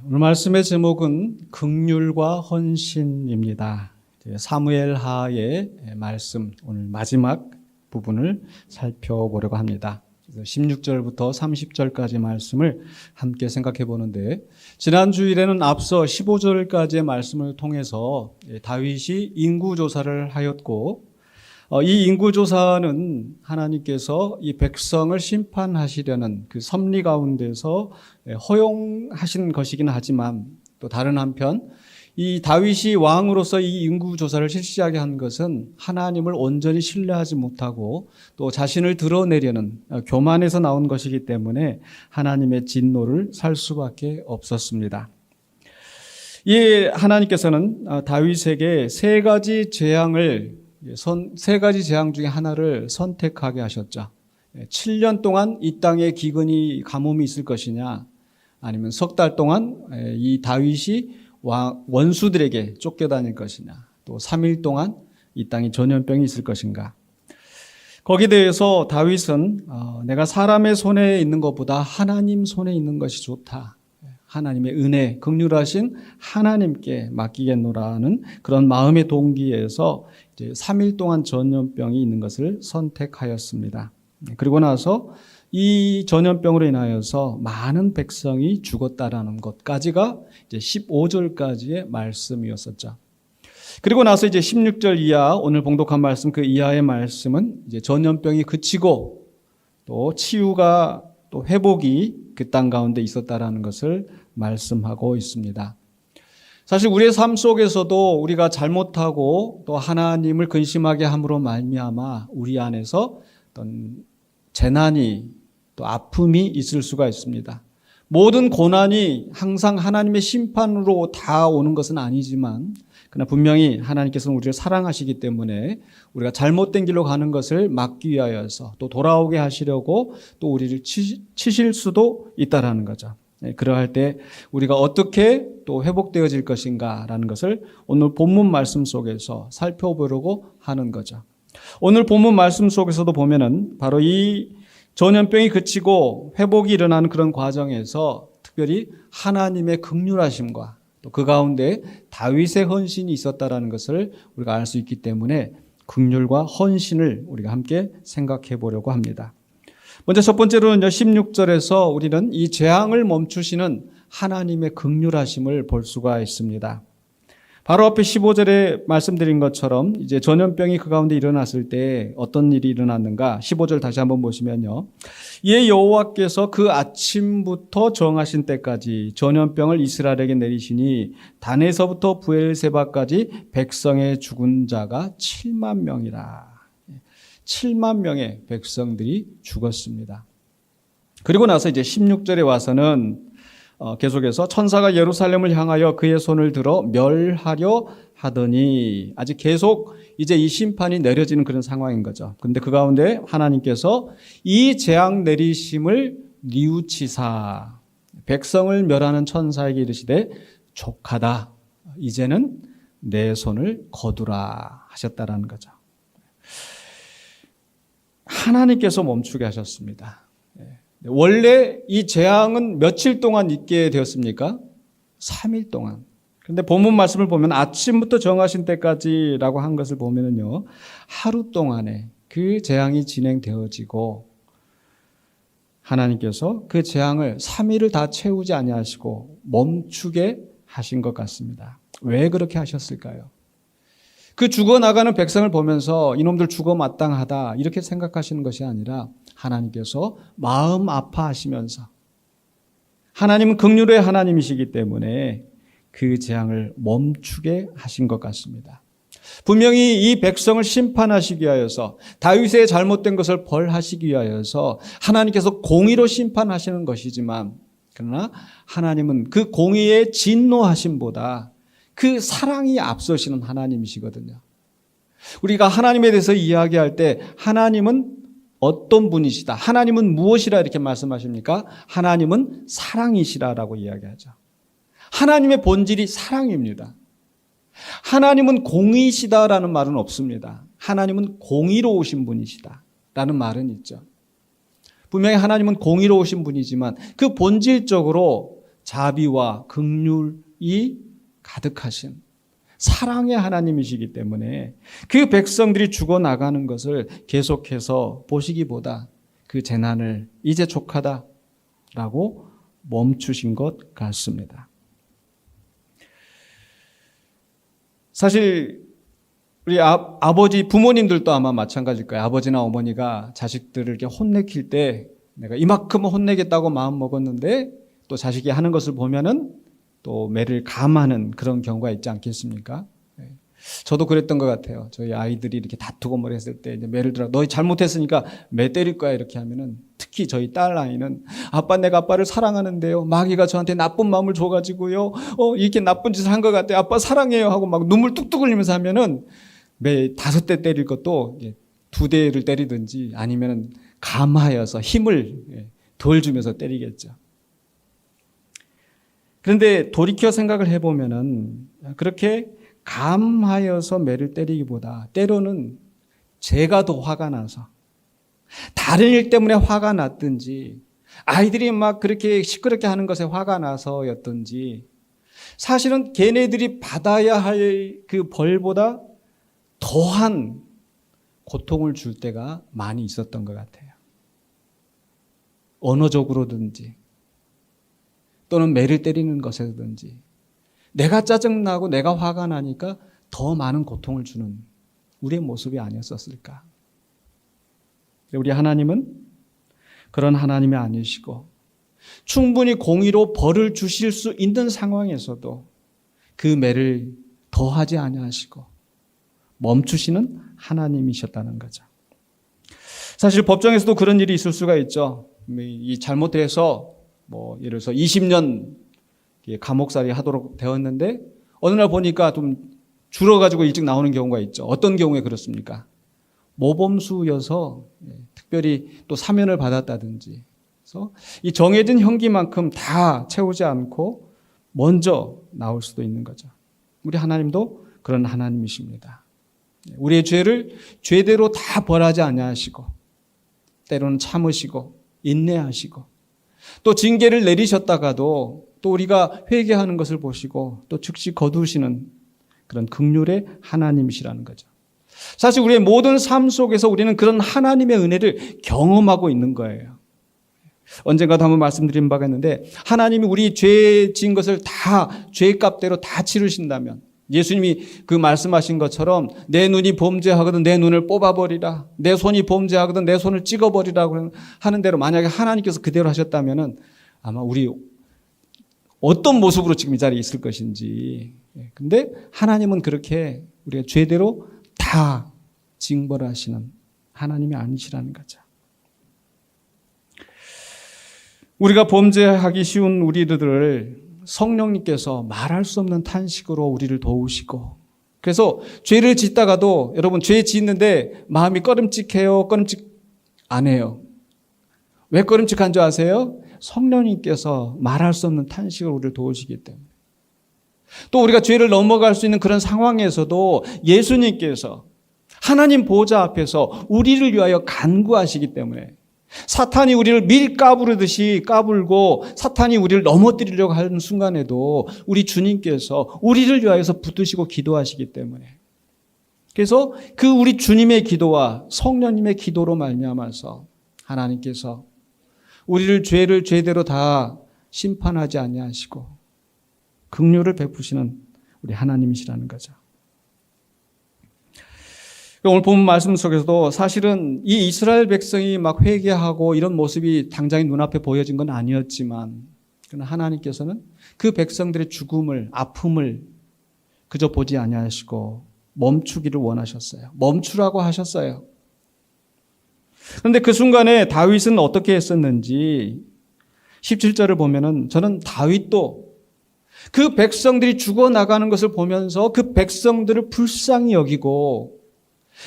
오늘 말씀의 제목은 긍휼과 헌신입니다. 사무엘하의 말씀, 오늘 마지막 부분을 살펴보려고 합니다. 16절부터 30절까지 말씀을 함께 생각해 보는데, 지난 주일에는 앞서 15절까지의 말씀을 통해서 다윗이 인구조사를 하였고, 이 인구조사는 하나님께서 이 백성을 심판하시려는 그 섭리 가운데서 허용하신 것이긴 하지만, 또 다른 한편 이 다윗이 왕으로서 이 인구조사를 실시하게 한 것은 하나님을 온전히 신뢰하지 못하고 또 자신을 드러내려는 교만에서 나온 것이기 때문에 하나님의 진노를 살 수밖에 없었습니다. 이 하나님께서는 다윗에게 세 가지 재앙 중에 하나를 선택하게 하셨죠. 7년 동안 이 땅에 기근이 가뭄이 있을 것이냐, 아니면 석 달 동안 이 다윗이 원수들에게 쫓겨다닐 것이냐, 또 3일 동안 이 땅에 전염병이 있을 것인가. 거기에 대해서 다윗은 내가 사람의 손에 있는 것보다 하나님 손에 있는 것이 좋다, 하나님의 은혜, 긍휼하신 하나님께 맡기겠노라는 그런 마음의 동기에서 이제 3일 동안 전염병이 있는 것을 선택하였습니다. 그리고 나서 이 전염병으로 인하여서 많은 백성이 죽었다라는 것까지가 이제 15절까지의 말씀이었었죠. 그리고 나서 이제 16절 이하, 오늘 봉독한 말씀 그 이하의 말씀은 이제 전염병이 그치고 또 치유가 또 회복이 그 땅 가운데 있었다라는 것을 말씀하고 있습니다. 사실 우리의 삶 속에서도 우리가 잘못하고 또 하나님을 근심하게 함으로 말미암아 우리 안에서 어떤 재난이 또 아픔이 있을 수가 있습니다. 모든 고난이 항상 하나님의 심판으로 다 오는 것은 아니지만, 그러나 분명히 하나님께서는 우리를 사랑하시기 때문에 우리가 잘못된 길로 가는 것을 막기 위하여서 또 돌아오게 하시려고 또 우리를 치실 수도 있다라는 거죠. 그러할 때 우리가 어떻게 또 회복되어질 것인가라는 것을 오늘 본문 말씀 속에서 살펴보려고 하는 거죠. 오늘 본문 말씀 속에서도 보면은 바로 이 전염병이 그치고 회복이 일어나는 그런 과정에서 특별히 하나님의 긍휼하심과 또 그 가운데 다윗의 헌신이 있었다라는 것을 우리가 알 수 있기 때문에 긍휼과 헌신을 우리가 함께 생각해 보려고 합니다. 먼저 첫 번째로는요, 16절에서 우리는 이 재앙을 멈추시는 하나님의 긍휼하심을 볼 수가 있습니다. 바로 앞에 15절에 말씀드린 것처럼 이제 전염병이 그 가운데 일어났을 때 어떤 일이 일어났는가, 15절 다시 한번 보시면요, 이에 여호와께서 그 아침부터 정하신 때까지 전염병을 이스라엘에게 내리시니 단에서부터 부엘세바까지 백성의 죽은 자가 7만 명이라. 7만 명의 백성들이 죽었습니다. 그리고 나서 이제 16절에 와서는 계속해서 천사가 예루살렘을 향하여 그의 손을 들어 멸하려 하더니, 아직 계속 이제 이 심판이 내려지는 그런 상황인 거죠. 그런데 그 가운데 하나님께서 이 재앙 내리심을 뉘우치사 백성을 멸하는 천사에게 이르시되 족하다, 이제는 내 손을 거두라 하셨다라는 거죠. 하나님께서 멈추게 하셨습니다. 원래 이 재앙은 며칠 동안 있게 되었습니까? 3일 동안. 그런데 본문 말씀을 보면 아침부터 정하신 때까지라고 한 것을 보면은요, 하루 동안에 그 재앙이 진행되어지고 하나님께서 그 재앙을 3일을 다 채우지 아니하시고 멈추게 하신 것 같습니다. 왜 그렇게 하셨을까요? 그 죽어나가는 백성을 보면서 이놈들 죽어 마땅하다 이렇게 생각하시는 것이 아니라, 하나님께서 마음 아파하시면서, 하나님은 긍휼의 하나님이시기 때문에 그 재앙을 멈추게 하신 것 같습니다. 분명히 이 백성을 심판하시기 위하여서, 다윗의 잘못된 것을 벌하시기 위하여서 하나님께서 공의로 심판하시는 것이지만, 그러나 하나님은 그 공의의 진노하심보다 그 사랑이 앞서시는 하나님이시거든요. 우리가 하나님에 대해서 이야기할 때 하나님은 어떤 분이시다, 하나님은 무엇이라 이렇게 말씀하십니까? 하나님은 사랑이시라라고 이야기하죠. 하나님의 본질이 사랑입니다. 하나님은 공의시다라는 말은 없습니다. 하나님은 공의로우신 분이시다라는 말은 있죠. 분명히 하나님은 공의로우신 분이지만 그 본질적으로 자비와 긍휼이 가득하신 사랑의 하나님이시기 때문에 그 백성들이 죽어나가는 것을 계속해서 보시기보다 그 재난을 이제 족하다라고 멈추신 것 같습니다. 사실 우리 아버지 부모님들도 아마 마찬가지일 거예요. 아버지나 어머니가 자식들을 이렇게 혼내킬 때 내가 이만큼은 혼내겠다고 마음 먹었는데 또 자식이 하는 것을 보면은 또 매를 감하는 그런 경우가 있지 않겠습니까? 저도 그랬던 것 같아요. 저희 아이들이 이렇게 다투고 뭘 했을 때 이제 매를 들어 너 잘못했으니까 매 때릴 거야 이렇게 하면은 특히 저희 딸 아이는 아빠 내가 아빠를 사랑하는데요. 마귀가 저한테 나쁜 마음을 줘가지고요. 이렇게 나쁜 짓을 한 것 같아요. 아빠 사랑해요 하고 막 눈물 뚝뚝 흘리면서 하면은 매 5대 때릴 것도 2대를 때리든지 아니면은 감하여서 힘을 덜 주면서 때리겠죠. 그런데 돌이켜 생각을 해보면은 그렇게 감하여서 매를 때리기보다 때로는 제가 더 화가 나서 다른 일 때문에 화가 났든지 아이들이 막 그렇게 시끄럽게 하는 것에 화가 나서였든지 사실은 걔네들이 받아야 할 그 벌보다 더한 고통을 줄 때가 많이 있었던 것 같아요. 언어적으로든지 또는 매를 때리는 것에든지 내가 짜증나고 내가 화가 나니까 더 많은 고통을 주는 우리의 모습이 아니었었을까. 우리 하나님은 그런 하나님이 아니시고 충분히 공의로 벌을 주실 수 있는 상황에서도 그 매를 더하지 아니하시고 멈추시는 하나님이셨다는 거죠. 사실 법정에서도 그런 일이 있을 수가 있죠. 이 잘못해서 예를 들어서 20년 감옥살이 하도록 되었는데 어느 날 보니까 좀 줄어가지고 일찍 나오는 경우가 있죠. 어떤 경우에 그렇습니까? 모범수여서 특별히 또 사면을 받았다든지 그래서 이 정해진 형기만큼 다 채우지 않고 먼저 나올 수도 있는 거죠. 우리 하나님도 그런 하나님이십니다. 우리의 죄를 죄대로 다 벌하지 아니하시고 때로는 참으시고 인내하시고 또 징계를 내리셨다가도 또 우리가 회개하는 것을 보시고 또 즉시 거두시는 그런 긍휼의 하나님이시라는 거죠. 사실 우리의 모든 삶 속에서 우리는 그런 하나님의 은혜를 경험하고 있는 거예요. 언젠가도 한번 말씀드린 바가 있는데 하나님이 우리 죄 지은 것을 다 죄값대로 다 치르신다면 예수님이 그 말씀하신 것처럼 내 눈이 범죄하거든 내 눈을 뽑아버리라 내 손이 범죄하거든 내 손을 찍어버리라고 하는 대로 만약에 하나님께서 그대로 하셨다면 아마 우리 어떤 모습으로 지금 이 자리에 있을 것인지. 근데 하나님은 그렇게 우리가 죄대로 다 징벌하시는 하나님이 아니시라는 거죠. 우리가 범죄하기 쉬운 우리들을 성령님께서 말할 수 없는 탄식으로 우리를 도우시고 그래서 죄를 짓다가도 여러분 죄 짓는데 마음이 꺼름칙해요? 꺼름칙 안 해요? 왜 꺼름칙한 줄 아세요? 성령님께서 말할 수 없는 탄식으로 우리를 도우시기 때문에 또 우리가 죄를 넘어갈 수 있는 그런 상황에서도 예수님께서 하나님 보좌 앞에서 우리를 위하여 간구하시기 때문에 사탄이 우리를 밀 까부르듯이 까불고 사탄이 우리를 넘어뜨리려고 하는 순간에도 우리 주님께서 우리를 위하여서 붙드시고 기도하시기 때문에 그래서 그 우리 주님의 기도와 성령님의 기도로 말미암아서 하나님께서 우리를 죄를 죄대로 다 심판하지 아니하시고 긍휼을 베푸시는 우리 하나님이시라는 거죠. 오늘 본 말씀 속에서도 사실은 이 이스라엘 백성이 막 회개하고 이런 모습이 당장에 눈앞에 보여진 건 아니었지만 그러나 하나님께서는 그 백성들의 죽음을 아픔을 그저 보지 아니하시고 멈추기를 원하셨어요. 멈추라고 하셨어요. 그런데 그 순간에 다윗은 어떻게 했었는지 17절을 보면은 저는 다윗도 그 백성들이 죽어나가는 것을 보면서 그 백성들을 불쌍히 여기고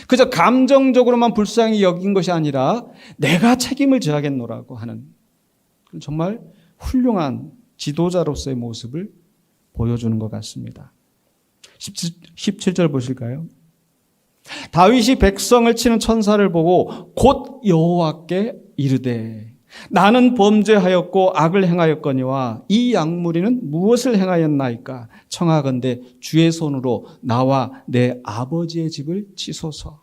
그저 감정적으로만 불쌍히 여긴 것이 아니라 내가 책임을 져야겠노라고 하는 정말 훌륭한 지도자로서의 모습을 보여주는 것 같습니다. 17절 보실까요? 다윗이 백성을 치는 천사를 보고 곧 여호와께 이르되 나는 범죄하였고 악을 행하였거니와 이 양무리는 무엇을 행하였나이까? 청하건대 주의 손으로 나와 내 아버지의 집을 치소서.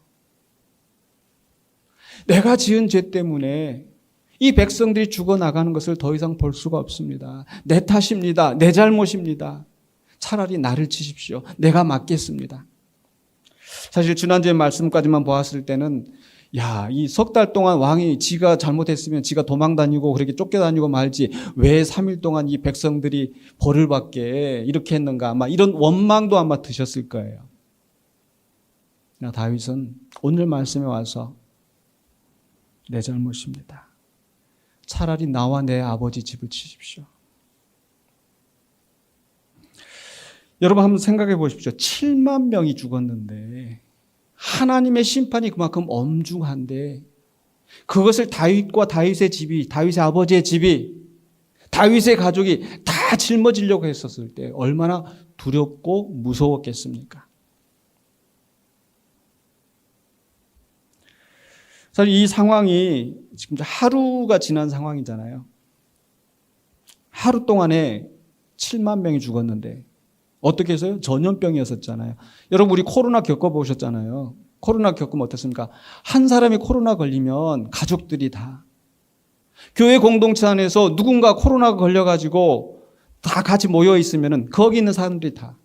내가 지은 죄 때문에 이 백성들이 죽어나가는 것을 더 이상 볼 수가 없습니다. 내 탓입니다. 내 잘못입니다. 차라리 나를 치십시오. 내가 맡겠습니다. 사실 지난주에 말씀까지만 보았을 때는 이 석 달 동안 왕이 지가 잘못했으면 지가 도망다니고 그렇게 쫓겨다니고 말지 왜 3일 동안 이 백성들이 벌을 받게 이렇게 했는가 아마 이런 원망도 아마 드셨을 거예요. 다윗은 오늘 말씀에 와서 내 잘못입니다. 차라리 나와 내 아버지 집을 치십시오. 여러분 한번 생각해 보십시오. 7만 명이 죽었는데 하나님의 심판이 그만큼 엄중한데 그것을 다윗과 다윗의 집이, 다윗의 아버지의 집이, 다윗의 가족이 다 짊어지려고 했었을 때 얼마나 두렵고 무서웠겠습니까? 사실 이 상황이 지금 하루가 지난 상황이잖아요. 하루 동안에 7만 명이 죽었는데 어떻게 해서요? 전염병이었었잖아요. 여러분 우리 코로나 겪어보셨잖아요. 코로나 겪으면 어떻습니까? 한 사람이 코로나 걸리면 가족들이 다 교회 공동체 안에서 누군가 코로나가 걸려가지고 다 같이 모여 있으면은 거기 있는 사람들이 다.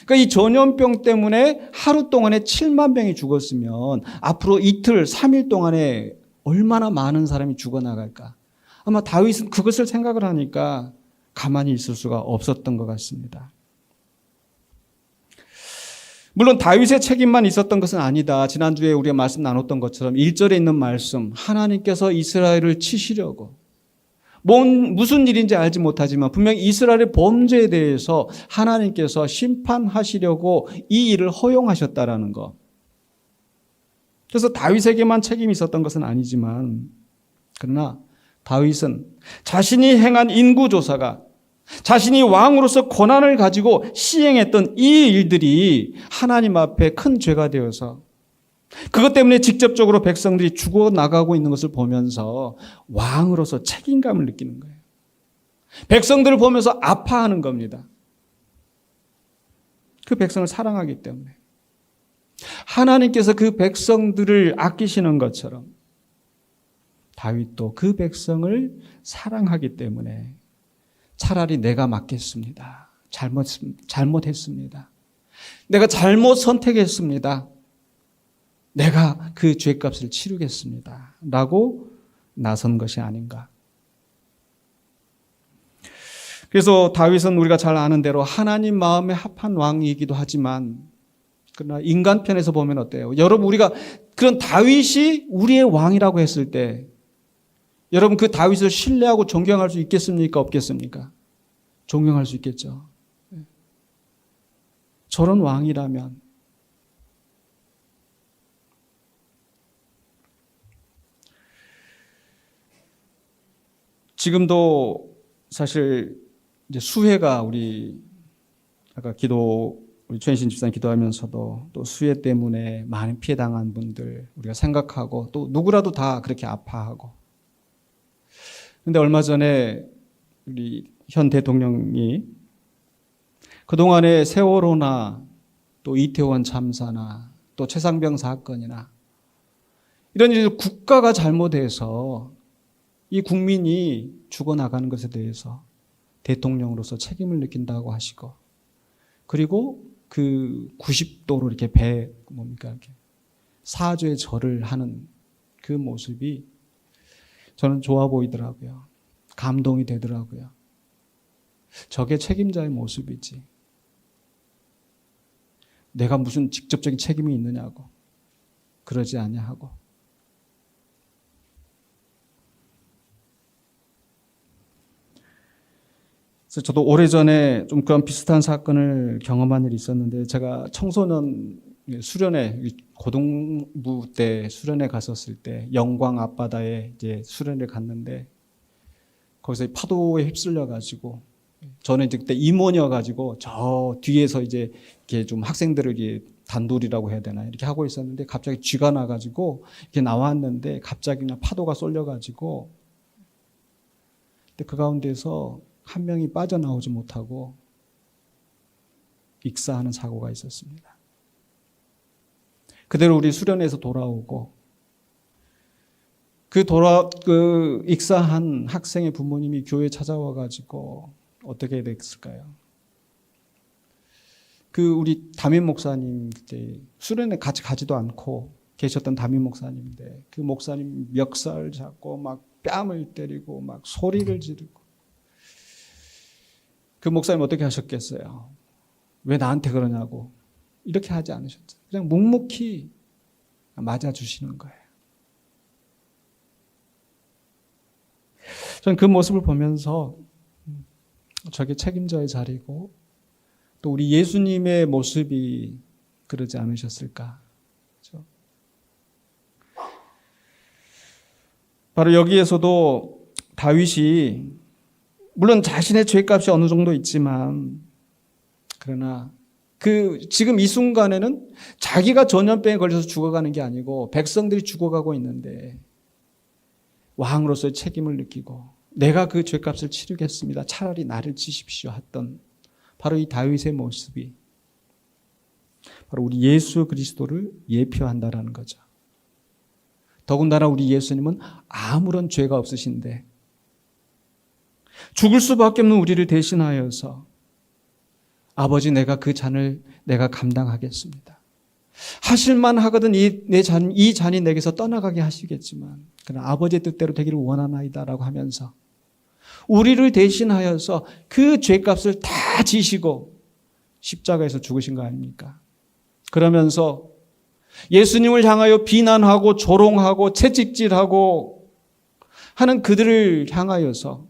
그러니까 이 전염병 때문에 하루 동안에 7만 명이 죽었으면 앞으로 이틀, 3일 동안에 얼마나 많은 사람이 죽어나갈까. 아마 다윗은 그것을 생각을 하니까 가만히 있을 수가 없었던 것 같습니다. 물론 다윗의 책임만 있었던 것은 아니다. 지난주에 우리가 말씀 나눴던 것처럼 1절에 있는 말씀, 하나님께서 이스라엘을 치시려고 무슨 일인지 알지 못하지만 분명히 이스라엘의 범죄에 대해서 하나님께서 심판하시려고 이 일을 허용하셨다라는 것. 그래서 다윗에게만 책임이 있었던 것은 아니지만 그러나 다윗은 자신이 행한 인구조사가 자신이 왕으로서 권한을 가지고 시행했던 이 일들이 하나님 앞에 큰 죄가 되어서 그것 때문에 직접적으로 백성들이 죽어나가고 있는 것을 보면서 왕으로서 책임감을 느끼는 거예요. 백성들을 보면서 아파하는 겁니다. 그 백성을 사랑하기 때문에. 하나님께서 그 백성들을 아끼시는 것처럼 다윗도 그 백성을 사랑하기 때문에 차라리 내가 맡겠습니다. 잘못했습니다. 내가 잘못 선택했습니다. 내가 그 죄값을 치르겠습니다. 라고 나선 것이 아닌가. 그래서 다윗은 우리가 잘 아는 대로 하나님 마음에 합한 왕이기도 하지만 그러나 인간 편에서 보면 어때요? 여러분 우리가 그런 다윗이 우리의 왕이라고 했을 때 여러분 그 다윗을 신뢰하고 존경할 수 있겠습니까? 없겠습니까? 존경할 수 있겠죠. 저런 왕이라면 지금도 사실 이제 수혜가 우리 아까 우리 최인신 집사님 기도하면서도 또 수혜 때문에 많은 피해 당한 분들 우리가 생각하고 또 누구라도 다 그렇게 아파하고. 근데 얼마 전에 우리 현 대통령이 그동안의 세월호나 또 이태원 참사나 또 최상병 사건이나 이런 일 국가가 잘못해서 이 국민이 죽어나가는 것에 대해서 대통령으로서 책임을 느낀다고 하시고 그리고 그 90도로 이렇게 이렇게 사죄의 절을 하는 그 모습이 저는 좋아 보이더라고요. 감동이 되더라고요. 저게 책임자의 모습이지. 내가 무슨 직접적인 책임이 있느냐고. 그러지 아니하고. 그래서 저도 오래전에 좀 그런 비슷한 사건을 경험한 일이 있었는데 제가 청소년 수련회 고등부 때 수련회 갔었을 때 영광 앞바다에 이제 수련회 갔는데 거기서 파도에 휩쓸려 가지고 저는 이제 그때 임원이어 가지고 저 뒤에서 이제 이렇게 좀 학생들을 이렇게 단돌이라고 해야 되나 이렇게 하고 있었는데 갑자기 쥐가 나 가지고 이렇게 나왔는데 갑자기 그냥 파도가 쏠려 가지고 근데 그 가운데서 한 명이 빠져나오지 못하고 익사하는 사고가 있었습니다. 그대로 우리 수련회에서 돌아오고 그 익사한 학생의 부모님이 교회에 찾아와 가지고 어떻게 됐을까요? 우리 담임 목사님 그때 수련회 같이 가지도 않고 계셨던 담임 목사님인데 그 목사님 멱살 잡고 막 뺨을 때리고 막 소리를 지르고 그 목사님 어떻게 하셨겠어요? 왜 나한테 그러냐고 이렇게 하지 않으셨죠. 그냥 묵묵히 맞아주시는 거예요. 저는 그 모습을 보면서 저게 책임자의 자리고 또 우리 예수님의 모습이 그러지 않으셨을까. 그렇죠? 바로 여기에서도 다윗이 물론 자신의 죄값이 어느 정도 있지만 그러나 지금 이 순간에는 자기가 전염병에 걸려서 죽어가는 게 아니고 백성들이 죽어가고 있는데 왕으로서의 책임을 느끼고 내가 그 죄값을 치르겠습니다. 차라리 나를 치십시오 했던 바로 이 다윗의 모습이 바로 우리 예수 그리스도를 예표한다라는 거죠. 더군다나 우리 예수님은 아무런 죄가 없으신데 죽을 수밖에 없는 우리를 대신하여서 아버지 내가 그 잔을 내가 감당하겠습니다. 하실만 하거든 이 잔이 내게서 떠나가게 하시겠지만 그러나 아버지의 뜻대로 되기를 원하나이다라고 하면서 우리를 대신하여서 그 죄값을 다 지시고 십자가에서 죽으신 거 아닙니까? 그러면서 예수님을 향하여 비난하고 조롱하고 채찍질하고 하는 그들을 향하여서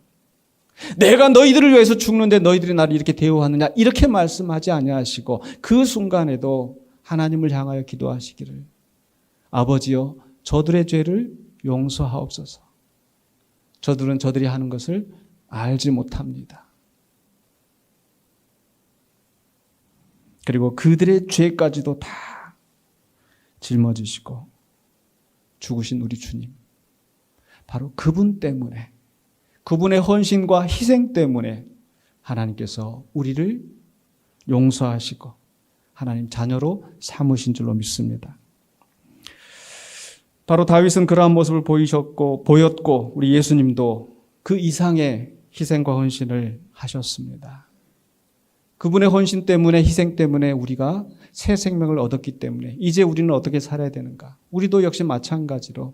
내가 너희들을 위해서 죽는데 너희들이 나를 이렇게 대우하느냐 이렇게 말씀하지 아니하시고 그 순간에도 하나님을 향하여 기도하시기를 아버지여 저들의 죄를 용서하옵소서. 저들은 저들이 하는 것을 알지 못합니다. 그리고 그들의 죄까지도 다 짊어지시고 죽으신 우리 주님. 바로 그분 때문에 그분의 헌신과 희생 때문에 하나님께서 우리를 용서하시고 하나님 자녀로 삼으신 줄로 믿습니다. 바로 다윗은 그러한 모습을 보였고 우리 예수님도 그 이상의 희생과 헌신을 하셨습니다. 그분의 헌신 때문에 희생 때문에 우리가 새 생명을 얻었기 때문에 이제 우리는 어떻게 살아야 되는가? 우리도 역시 마찬가지로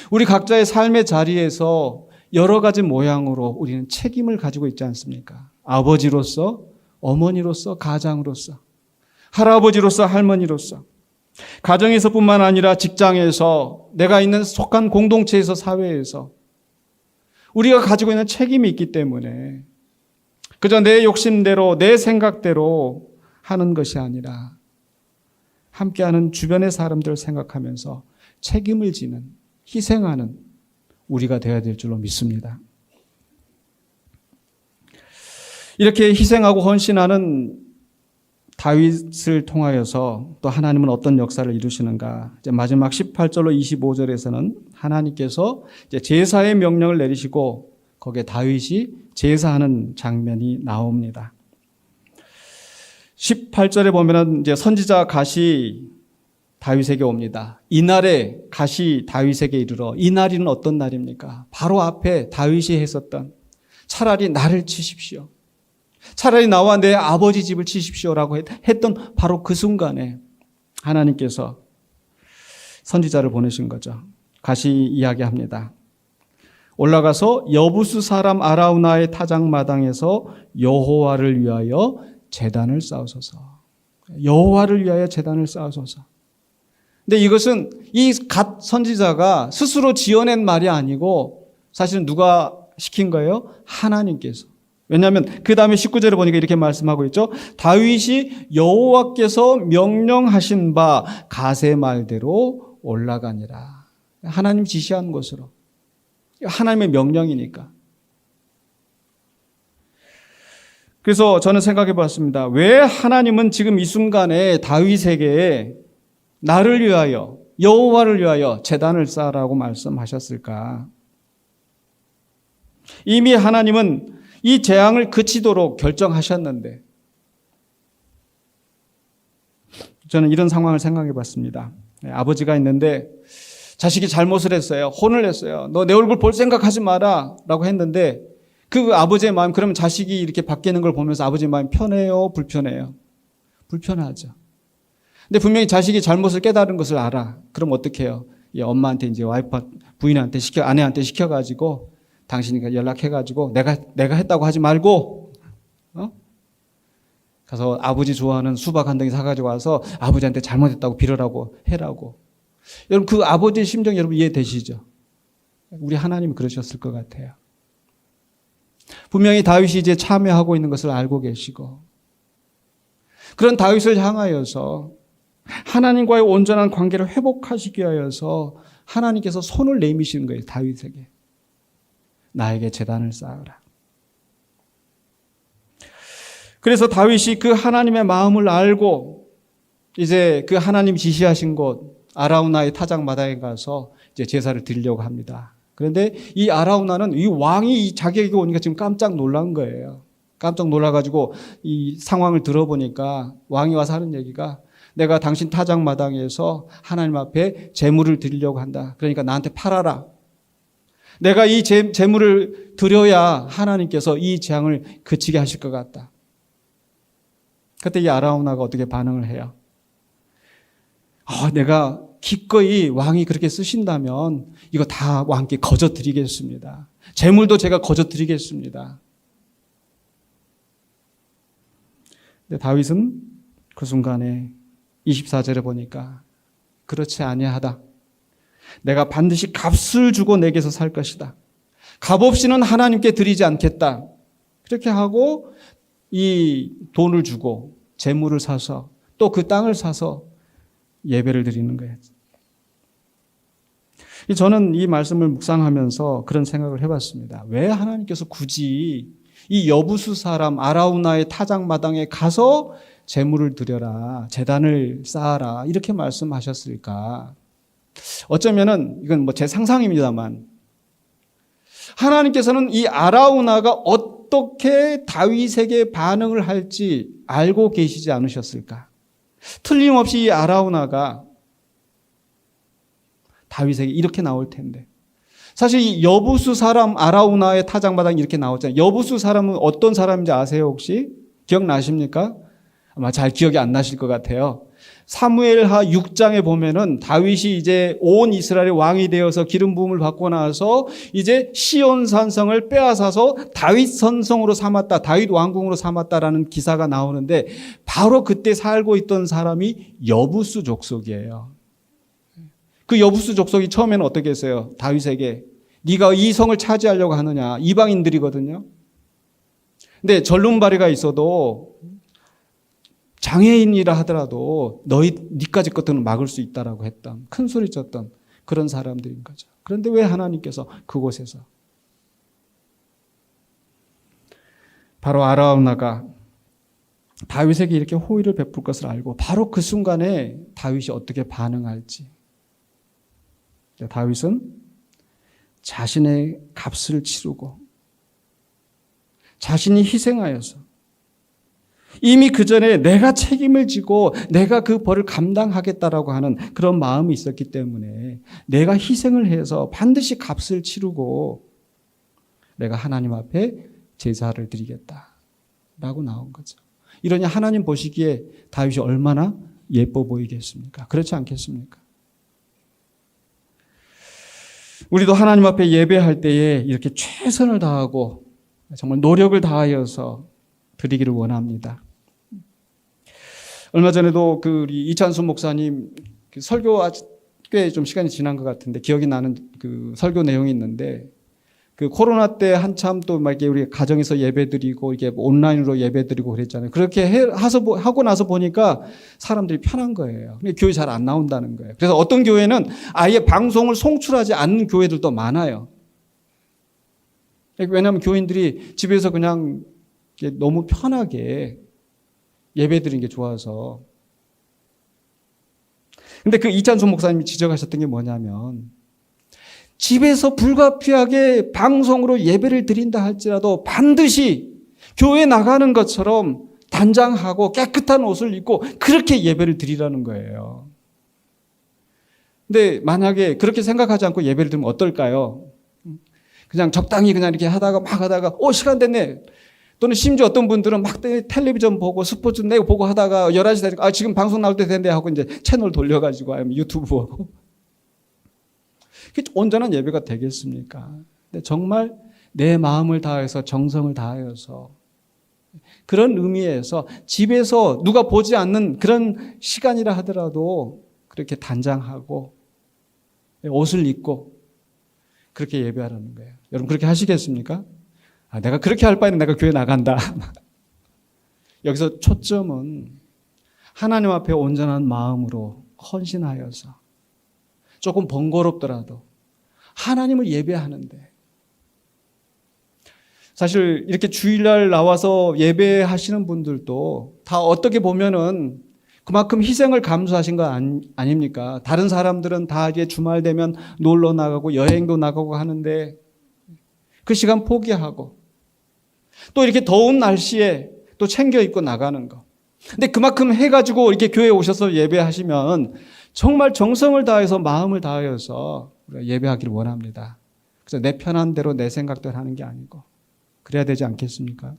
우리 각자의 삶의 자리에서 여러 가지 모양으로 우리는 책임을 가지고 있지 않습니까? 아버지로서, 어머니로서, 가장으로서, 할아버지로서, 할머니로서, 가정에서뿐만 아니라 직장에서, 내가 있는 속한 공동체에서, 사회에서 우리가 가지고 있는 책임이 있기 때문에 그저 내 욕심대로, 내 생각대로 하는 것이 아니라 함께하는 주변의 사람들을 생각하면서 책임을 지는, 희생하는 우리가 되어야 될 줄로 믿습니다. 이렇게 희생하고 헌신하는 다윗을 통하여서 또 하나님은 어떤 역사를 이루시는가? 이제 마지막 18절로 25절에서는 하나님께서 이제 제사의 명령을 내리시고 거기에 다윗이 제사하는 장면이 나옵니다. 18절에 보면은 이제 선지자 갓이 다윗에게 옵니다. 이날에 갓이 다윗에게 이르러 이 날이는 어떤 날입니까? 바로 앞에 다윗이 했었던 차라리 나를 치십시오. 차라리 나와 내 아버지 집을 치십시오라고 했던 바로 그 순간에 하나님께서 선지자를 보내신 거죠. 갓이 이야기합니다. 올라가서 여부수 사람 아라우나의 타작마당에서 여호와를 위하여 제단을 쌓으소서. 여호와를 위하여 제단을 쌓으소서. 근데 이것은 이 갓 선지자가 스스로 지어낸 말이 아니고 사실은 누가 시킨 거예요? 하나님께서. 왜냐하면 그 다음에 19절에 보니까 이렇게 말씀하고 있죠. 다윗이 여호와께서 명령하신 바 갓의 말대로 올라가니라. 하나님 지시한 것으로. 하나님의 명령이니까. 그래서 저는 생각해 봤습니다. 왜 하나님은 지금 이 순간에 다윗에게 나를 위하여, 여호와를 위하여 제단을 쌓으라고 말씀하셨을까? 이미 하나님은 이 재앙을 그치도록 결정하셨는데, 저는 이런 상황을 생각해 봤습니다. 아버지가 있는데 자식이 잘못을 했어요. 혼을 냈어요. 너 내 얼굴 볼 생각하지 마라 라고 했는데, 그 아버지의 마음, 그러면 자식이 이렇게 바뀌는 걸 보면서 아버지의 마음이 편해요? 불편해요? 불편하죠. 근데 분명히 자식이 잘못을 깨달은 것을 알아. 그럼 어떻게 해요? 엄마한테 이제 부인한테 아내한테 시켜가지고, 당신이 연락해가지고 내가 했다고 하지 말고, 가서 아버지 좋아하는 수박 한 덩이 사가지고 와서 아버지한테 잘못했다고 빌으라고 해라고. 여러분, 그 아버지의 심정 여러분 이해되시죠? 우리 하나님이 그러셨을 것 같아요. 분명히 다윗이 이제 참여하고 있는 것을 알고 계시고, 그런 다윗을 향하여서 하나님과의 온전한 관계를 회복하시기 위하여서 하나님께서 손을 내미시는 거예요. 다윗에게. 나에게 제단을 쌓으라. 그래서 다윗이 그 하나님의 마음을 알고 이제 그 하나님 지시하신 곳 아라우나의 타작마당에 가서 이제 제사를 드리려고 합니다. 그런데 이 아라우나는 이 왕이 자기에게 오니까 지금 깜짝 놀란 거예요. 깜짝 놀라가지고 이 상황을 들어보니까 왕이 와서 하는 얘기가, 내가 당신 타작마당에서 하나님 앞에 제물을 드리려고 한다. 그러니까 나한테 팔아라. 내가 이 제물을 드려야 하나님께서 이 재앙을 그치게 하실 것 같다. 그때 이 아라우나가 어떻게 반응을 해요? 내가 기꺼이 왕이 그렇게 쓰신다면 이거 다 왕께 거저 드리겠습니다. 제물도 제가 거저 드리겠습니다. 근데 다윗은 그 순간에 24절에 보니까 그렇지 아니하다. 내가 반드시 값을 주고 내게서 살 것이다. 값 없이는 하나님께 드리지 않겠다. 그렇게 하고 이 돈을 주고 재물을 사서 또 그 땅을 사서 예배를 드리는 거예요. 저는 이 말씀을 묵상하면서 그런 생각을 해봤습니다. 왜 하나님께서 굳이 이 여부수 사람 아라우나의 타작마당에 가서 제물을 드려라, 제단을 쌓아라 이렇게 말씀하셨을까? 어쩌면은 이건 제 상상입니다만, 하나님께서는 이 아라우나가 어떻게 다윗에게 반응을 할지 알고 계시지 않으셨을까? 틀림없이 이 아라우나가 다윗에게 이렇게 나올 텐데, 사실 이 여부수 사람 아라우나의 타작마당이 이렇게 나왔잖아요. 여부수 사람은 어떤 사람인지 아세요? 혹시 기억나십니까? 아마 잘 기억이 안 나실 것 같아요. 사무엘하 6장에 보면은 다윗이 이제 온 이스라엘의 왕이 되어서 기름 부음을 받고 나서 이제 시온 산성을 빼앗아서 다윗 선성으로 삼았다, 다윗 왕궁으로 삼았다라는 기사가 나오는데, 바로 그때 살고 있던 사람이 여부수 족속이에요. 그 여부수 족속이 처음에는 어떻게 했어요? 다윗에게 네가 이 성을 차지하려고 하느냐, 이방인들이거든요. 근데 절름발이가 있어도 장애인이라 하더라도 니까지 것들은 막을 수 있다라고 했던, 큰 소리 쳤던 그런 사람들인 거죠. 그런데 왜 하나님께서 그곳에서 바로 아라우나가 다윗에게 이렇게 호의를 베풀 것을 알고 바로 그 순간에 다윗이 어떻게 반응할지, 다윗은 자신의 값을 치르고 자신이 희생하여서 이미 그 전에 내가 책임을 지고 내가 그 벌을 감당하겠다라고 하는 그런 마음이 있었기 때문에 내가 희생을 해서 반드시 값을 치르고 내가 하나님 앞에 제사를 드리겠다라고 나온 거죠. 이러니 하나님 보시기에 다윗이 얼마나 예뻐 보이겠습니까? 그렇지 않겠습니까? 우리도 하나님 앞에 예배할 때에 이렇게 최선을 다하고 정말 노력을 다하여서 드리기를 원합니다. 얼마 전에도 우리 이찬수 목사님 설교 꽤 좀 시간이 지난 것 같은데 기억이 나는 그 설교 내용이 있는데, 그 코로나 때 한참 또 막 이렇게 우리 가정에서 예배드리고 이게 온라인으로 예배드리고 그랬잖아요. 그렇게 하고 나서 보니까 사람들이 편한 거예요. 근데 교회 잘 안 나온다는 거예요. 그래서 어떤 교회는 아예 방송을 송출하지 않는 교회들도 많아요. 왜냐하면 교인들이 집에서 그냥 너무 편하게 예배드리는 게 좋아서. 근데 그 이찬수 목사님이 지적하셨던 게 뭐냐면, 집에서 불가피하게 방송으로 예배를 드린다 할지라도 반드시 교회 나가는 것처럼 단장하고 깨끗한 옷을 입고 그렇게 예배를 드리라는 거예요. 근데 만약에 그렇게 생각하지 않고 예배를 드리면 어떨까요? 그냥 적당히 그냥 이렇게 하다가 막 하다가 시간 됐네. 또는 심지어 어떤 분들은 막 텔레비전 보고 스포츠 내고 보고 하다가 11시 되니까 지금 방송 나올 때 됐네 하고 이제 채널 돌려가지고 아니면 유튜브 보고. 그게 온전한 예배가 되겠습니까? 근데 정말 내 마음을 다해서 정성을 다하여서 그런 의미에서 집에서 누가 보지 않는 그런 시간이라 하더라도 그렇게 단장하고 옷을 입고 그렇게 예배하라는 거예요. 여러분 그렇게 하시겠습니까? 내가 그렇게 할 바에는 내가 교회 나간다. 여기서 초점은 하나님 앞에 온전한 마음으로 헌신하여서 조금 번거롭더라도 하나님을 예배하는데, 사실 이렇게 주일날 나와서 예배하시는 분들도 다 어떻게 보면은 그만큼 희생을 감수하신 거 아닙니까? 다른 사람들은 다 이제 주말 되면 놀러 나가고 여행도 나가고 하는데 그 시간 포기하고 또 이렇게 더운 날씨에 또 챙겨 입고 나가는 거. 근데 그만큼 해가지고 이렇게 교회에 오셔서 예배하시면 정말 정성을 다해서 마음을 다하여서 우리가 예배하기를 원합니다. 그래서 내 편한 대로 내 생각대로 하는 게 아니고 그래야 되지 않겠습니까?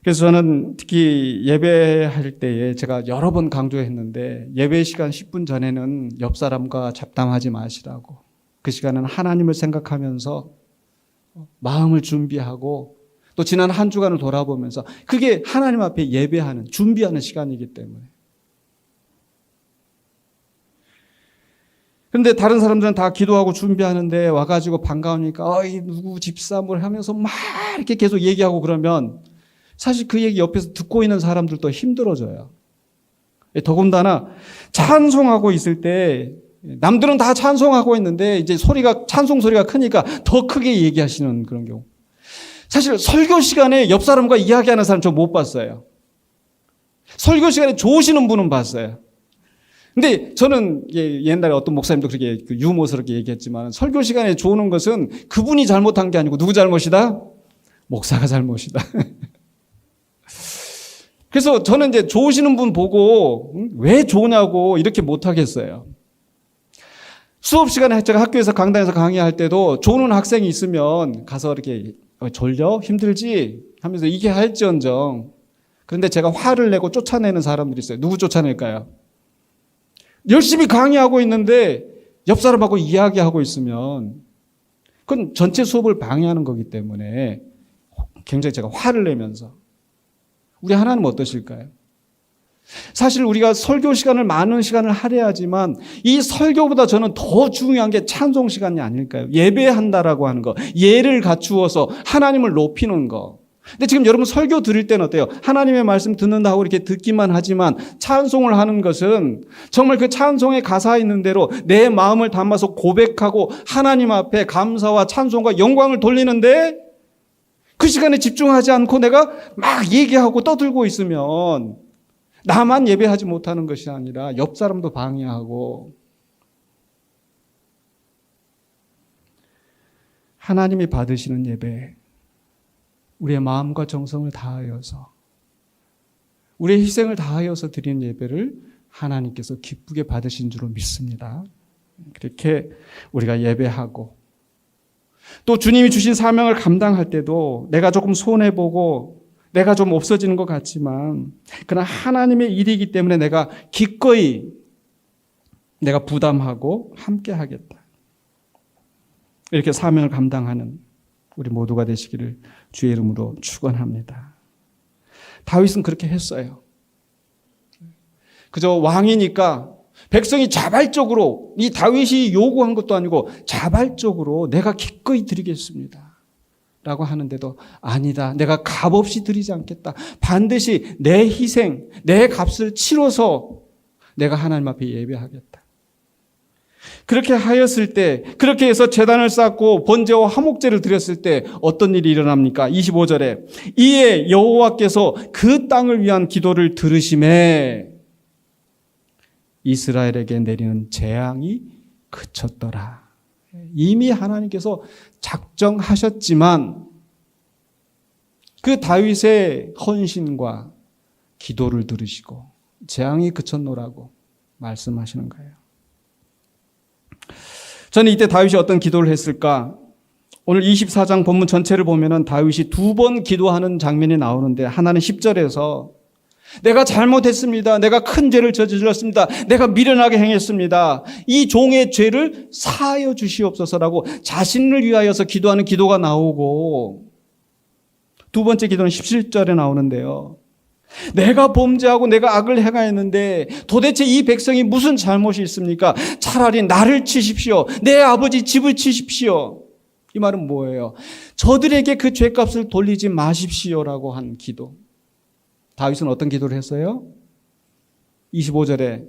그래서 저는 특히 예배할 때에 제가 여러 번 강조했는데 예배 시간 10분 전에는 옆 사람과 잡담하지 마시라고. 그 시간은 하나님을 생각하면서 마음을 준비하고 또 지난 한 주간을 돌아보면서 그게 하나님 앞에 예배하는, 준비하는 시간이기 때문에. 그런데 다른 사람들은 다 기도하고 준비하는데 와가지고 반가우니까 누구 집사물 하면서 막 이렇게 계속 얘기하고 그러면 사실 그 얘기 옆에서 듣고 있는 사람들도 힘들어져요. 더군다나 찬송하고 있을 때 남들은 다 찬송하고 있는데 이제 찬송 소리가 크니까 더 크게 얘기하시는 그런 경우. 사실 설교 시간에 옆 사람과 이야기하는 사람 저 못 봤어요. 설교 시간에 좋으시는 분은 봤어요. 근데 저는 옛날에 어떤 목사님도 그렇게 유머스럽게 얘기했지만 설교 시간에 좋은 것은 그분이 잘못한 게 아니고 누구 잘못이다? 목사가 잘못이다. 그래서 저는 이제 좋으시는 분 보고 왜 좋으냐고 이렇게 못하겠어요. 수업 시간에 제가 학교에서 강당에서 강의할 때도 좋은 학생이 있으면 가서 이렇게 졸려? 힘들지? 하면서 이게 할지언정. 그런데 제가 화를 내고 쫓아내는 사람들이 있어요. 누구 쫓아낼까요? 열심히 강의하고 있는데 옆 사람하고 이야기하고 있으면 그건 전체 수업을 방해하는 거기 때문에 굉장히 제가 화를 내면서. 우리 하나님은 어떠실까요? 사실 우리가 설교 시간을 많은 시간을 할애하지만 이 설교보다 저는 더 중요한 게 찬송 시간이 아닐까요? 예배한다라고 하는 거, 예를 갖추어서 하나님을 높이는 거. 근데 지금 여러분 설교 들을 때는 어때요? 하나님의 말씀 듣는다 하고 이렇게 듣기만 하지만 찬송을 하는 것은 정말 그 찬송의 가사 있는 대로 내 마음을 담아서 고백하고 하나님 앞에 감사와 찬송과 영광을 돌리는데 그 시간에 집중하지 않고 내가 막 얘기하고 떠들고 있으면 나만 예배하지 못하는 것이 아니라 옆 사람도 방해하고, 하나님이 받으시는 예배, 우리의 마음과 정성을 다하여서 우리의 희생을 다하여서 드리는 예배를 하나님께서 기쁘게 받으신 줄로 믿습니다. 그렇게 우리가 예배하고 또 주님이 주신 사명을 감당할 때도 내가 조금 손해보고 내가 좀 없어지는 것 같지만 그러나 하나님의 일이기 때문에 내가 기꺼이 내가 부담하고 함께 하겠다. 이렇게 사명을 감당하는 우리 모두가 되시기를 주의 이름으로 축원합니다. 다윗은 그렇게 했어요. 그저 왕이니까 백성이 자발적으로, 이 다윗이 요구한 것도 아니고 자발적으로 내가 기꺼이 드리겠습니다 라고 하는데도 아니다, 내가 값없이 드리지 않겠다, 반드시 내 희생, 내 값을 치러서 내가 하나님 앞에 예배하겠다. 그렇게 하였을 때, 그렇게 해서 제단을 쌓고 번제와 화목제를 드렸을 때 어떤 일이 일어납니까? 25절에 이에 여호와께서 그 땅을 위한 기도를 들으심에 이스라엘에게 내리는 재앙이 그쳤더라. 이미 하나님께서 작정하셨지만 그 다윗의 헌신과 기도를 들으시고 재앙이 그쳤노라고 말씀하시는 거예요. 저는 이때 다윗이 어떤 기도를 했을까? 오늘 24장 본문 전체를 보면은 다윗이 2번 기도하는 장면이 나오는데, 하나는 10절에서 내가 잘못했습니다. 내가 큰 죄를 저질렀습니다. 내가 미련하게 행했습니다. 이 종의 죄를 사하여 주시옵소서라고 자신을 위하여서 기도하는 기도가 나오고, 두 번째 기도는 17절에 나오는데요. 내가 범죄하고 내가 악을 행하였는데 도대체 이 백성이 무슨 잘못이 있습니까? 차라리 나를 치십시오. 내 아버지 집을 치십시오. 이 말은 뭐예요? 저들에게 그 죄값을 돌리지 마십시오라고 한 기도. 다윗은 어떤 기도를 했어요? 25절에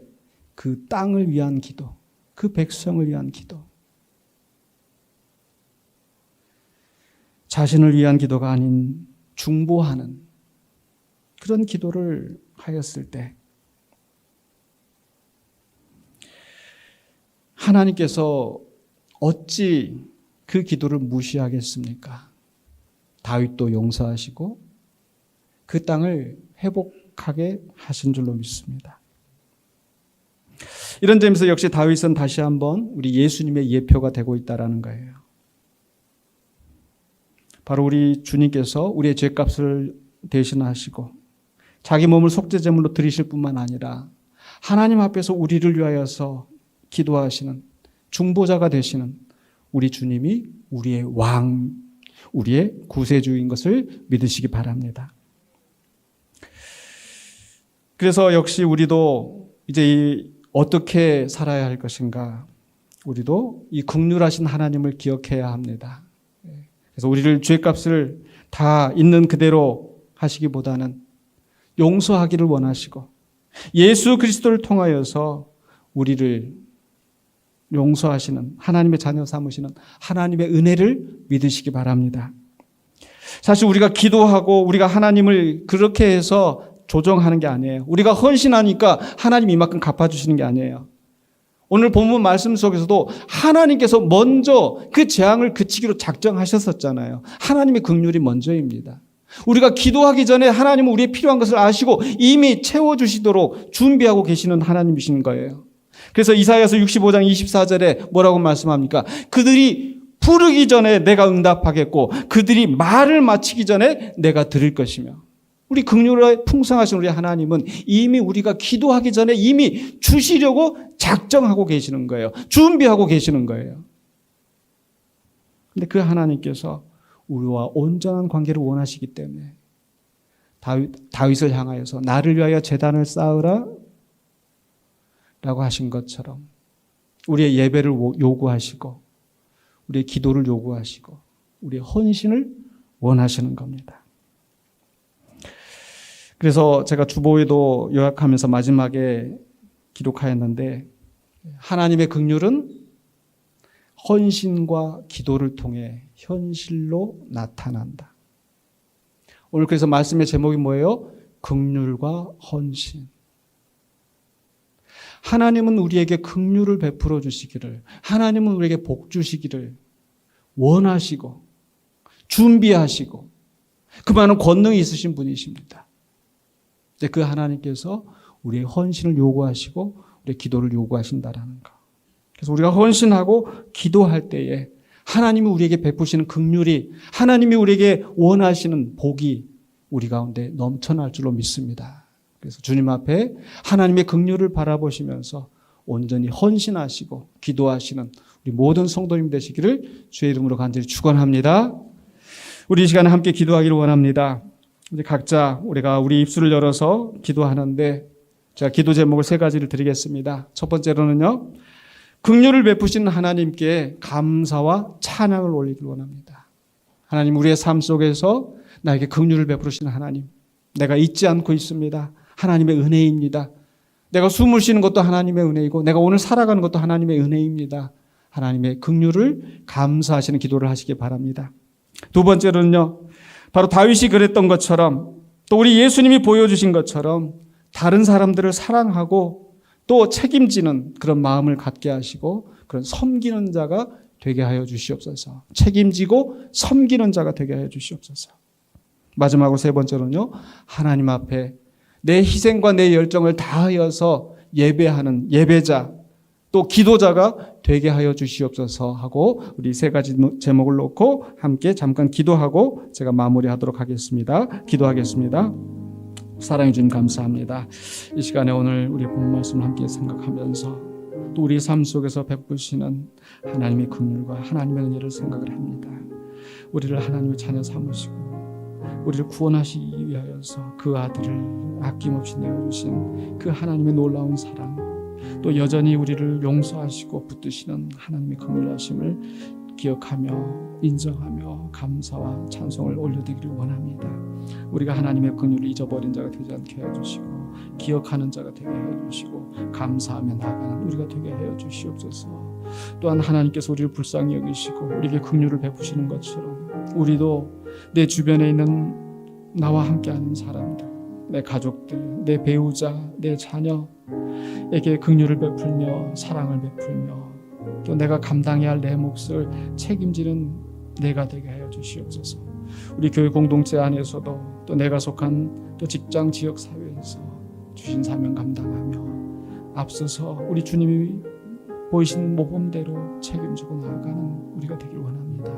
그 땅을 위한 기도, 그 백성을 위한 기도. 자신을 위한 기도가 아닌 중보하는 그런 기도를 하였을 때 하나님께서 어찌 그 기도를 무시하겠습니까? 다윗도 용서하시고 그 땅을 회복하게 하신 줄로 믿습니다. 이런 점에서 역시 다윗은 다시 한번 우리 예수님의 예표가 되고 있다는 거예요. 바로 우리 주님께서 우리의 죄값을 대신하시고 자기 몸을 속죄제물로 드리실 뿐만 아니라 하나님 앞에서 우리를 위하여서 기도하시는 중보자가 되시는 우리 주님이 우리의 왕, 우리의 구세주인 것을 믿으시기 바랍니다. 그래서 역시 우리도 이제 어떻게 살아야 할 것인가? 우리도 이 긍휼하신 하나님을 기억해야 합니다. 그래서 우리를 죄값을 다 있는 그대로 하시기보다는 용서하기를 원하시고 예수 그리스도를 통하여서 우리를 용서하시는 하나님의 자녀 삼으시는 하나님의 은혜를 믿으시기 바랍니다. 사실 우리가 기도하고 우리가 하나님을 그렇게 해서 조정하는 게 아니에요. 우리가 헌신하니까 하나님이 이만큼 갚아주시는 게 아니에요. 오늘 본문 말씀 속에서도 하나님께서 먼저 그 재앙을 그치기로 작정하셨었잖아요. 하나님의 긍휼이 먼저입니다. 우리가 기도하기 전에 하나님은 우리의 필요한 것을 아시고 이미 채워주시도록 준비하고 계시는 하나님이신 거예요. 그래서 이사야서 65장 24절에 뭐라고 말씀합니까? 그들이 부르기 전에 내가 응답하겠고 그들이 말을 마치기 전에 내가 들을 것이며, 우리 긍휼에 풍성하신 우리 하나님은 이미 우리가 기도하기 전에 이미 주시려고 작정하고 계시는 거예요. 준비하고 계시는 거예요. 근데 그 하나님께서 우리와 온전한 관계를 원하시기 때문에 다윗을 향하여서 나를 위하여 제단을 쌓으라 라고 하신 것처럼 우리의 예배를 요구하시고 우리의 기도를 요구하시고 우리의 헌신을 원하시는 겁니다. 그래서 제가 주보에도 요약하면서 마지막에 기록하였는데, 하나님의 긍휼은 헌신과 기도를 통해 현실로 나타난다. 오늘 그래서 말씀의 제목이 뭐예요? 긍휼과 헌신. 하나님은 우리에게 긍휼을 베풀어 주시기를, 하나님은 우리에게 복 주시기를 원하시고 준비하시고 그 많은 권능이 있으신 분이십니다. 그 하나님께서 우리의 헌신을 요구하시고 우리의 기도를 요구하신다라는 거. 그래서 우리가 헌신하고 기도할 때에 하나님이 우리에게 베푸시는 긍휼이, 하나님이 우리에게 원하시는 복이 우리 가운데 넘쳐날 줄로 믿습니다. 그래서 주님 앞에 하나님의 긍휼을 바라보시면서 온전히 헌신하시고 기도하시는 우리 모든 성도님 되시기를 주의 이름으로 간절히 축원합니다. 우리 이 시간에 함께 기도하기를 원합니다. 이제 각자 우리가 우리 입술을 열어서 기도하는데, 제가 기도 제목을 3가지를 드리겠습니다. 첫 번째로는요, 긍휼을 베푸신 하나님께 감사와 찬양을 올리기를 원합니다. 하나님, 우리의 삶 속에서 나에게 긍휼을 베푸시는 하나님, 내가 잊지 않고 있습니다. 하나님의 은혜입니다. 내가 숨을 쉬는 것도 하나님의 은혜이고 내가 오늘 살아가는 것도 하나님의 은혜입니다. 하나님의 긍휼을 감사하시는 기도를 하시기 바랍니다. 두 번째로는요, 바로 다윗이 그랬던 것처럼 또 우리 예수님이 보여주신 것처럼 다른 사람들을 사랑하고 또 책임지는 그런 마음을 갖게 하시고 그런 섬기는 자가 되게 하여 주시옵소서. 책임지고 섬기는 자가 되게 하여 주시옵소서. 마지막으로 세 번째로는요, 하나님 앞에 내 희생과 내 열정을 다하여서 예배하는 예배자, 또 기도자가 되게 하여 주시옵소서 하고, 우리 세 가지 제목을 놓고 함께 잠깐 기도하고 제가 마무리하도록 하겠습니다. 기도하겠습니다. 사랑해 주님 감사합니다. 이 시간에 오늘 우리 본 말씀을 함께 생각하면서 또 우리 삶 속에서 베푸시는 하나님의 긍휼과 하나님의 은혜를 생각을 합니다. 우리를 하나님의 자녀 삼으시고 우리를 구원하시기 위하여서 그 아들을 아낌없이 내어주신 그 하나님의 놀라운 사랑, 또 여전히 우리를 용서하시고 붙드시는 하나님의 긍휼하심을 기억하며 인정하며 감사와 찬송을 올려드리기를 원합니다. 우리가 하나님의 긍휼을 잊어버린 자가 되지 않게 해주시고 기억하는 자가 되게 해주시고 감사하며 나아가는 우리가 되게 해주시옵소서. 또한 하나님께서 우리를 불쌍히 여기시고 우리에게 긍휼을 베푸시는 것처럼 우리도 내 주변에 있는 나와 함께하는 사람들, 내 가족들, 내 배우자, 내 자녀에게 긍휼을 베풀며 사랑을 베풀며 또 내가 감당해야 할 내 몫을 책임지는 내가 되게 하여 주시옵소서. 우리 교회 공동체 안에서도 또 내가 속한 또 직장 지역 사회에서 주신 사명 감당하며 앞서서 우리 주님이 보이신 모범대로 책임지고 나아가는 우리가 되기를 원합니다.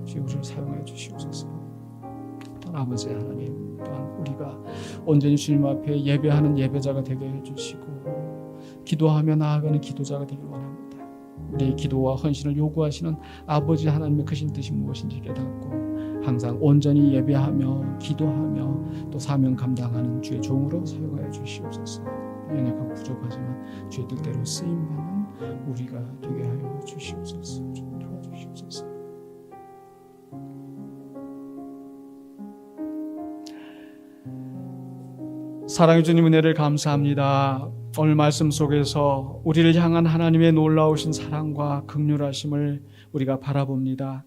주여 우리를 사용하여 주시옵소서. 또한 아버지 하나님, 또한 우리가 온전히 주님 앞에 예배하는 예배자가 되게 해주시고 기도하며 나아가는 기도자가 되기를 원합니다. 우리의 기도와 헌신을 요구하시는 아버지 하나님의 크신 뜻이 무엇인지 깨닫고 항상 온전히 예배하며 기도하며 또 사명 감당하는 주의 종으로 사용하여 주시옵소서. 연약하고 부족하지만 주의 뜻대로 쓰임받는 우리가 되게 하여 주시옵소서. 좀 도와주시옵소서. 사랑해 주님 은혜를 감사합니다. 오늘 말씀 속에서 우리를 향한 하나님의 놀라우신 사랑과 긍휼하심을 우리가 바라봅니다.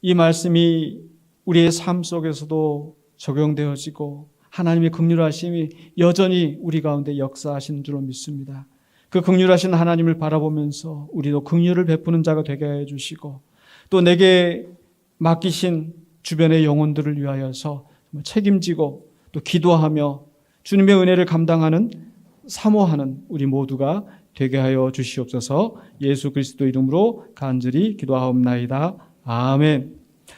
이 말씀이 우리의 삶 속에서도 적용되어지고 하나님의 긍휼하심이 여전히 우리 가운데 역사하시는 줄로 믿습니다. 그 긍휼하신 하나님을 바라보면서 우리도 긍휼을 베푸는 자가 되게 해주시고 또 내게 맡기신 주변의 영혼들을 위하여서 책임지고 또 기도하며 주님의 은혜를 감당하는 사모하는 우리 모두가 되게 하여 주시옵소서. 예수 그리스도 이름으로 간절히 기도하옵나이다. 아멘.